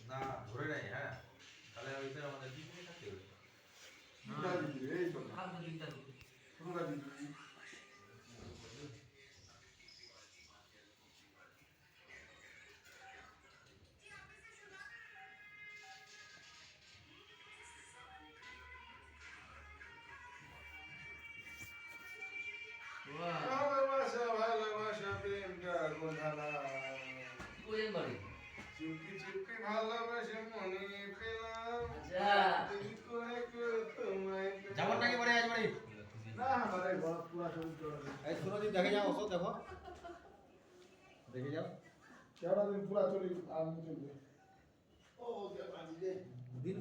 না ধরে নাই হ্যাঁ তাহলে ওইটা আমাদের দিকে থাকতে হবে ভালোবাসা ভালোবাসা প্রেমটা গোধালা চুপি চুপি ভালোবাসা মনে পেলাম যাবার নাকি বাড়ি আজ বাড়ি না আমারে ঘর পুরা চলতে এই সুরজিৎ দেখে যাও ওসব দেখো দেখে যাও কেডা দিন পুরা চলি আমি চলবে দিন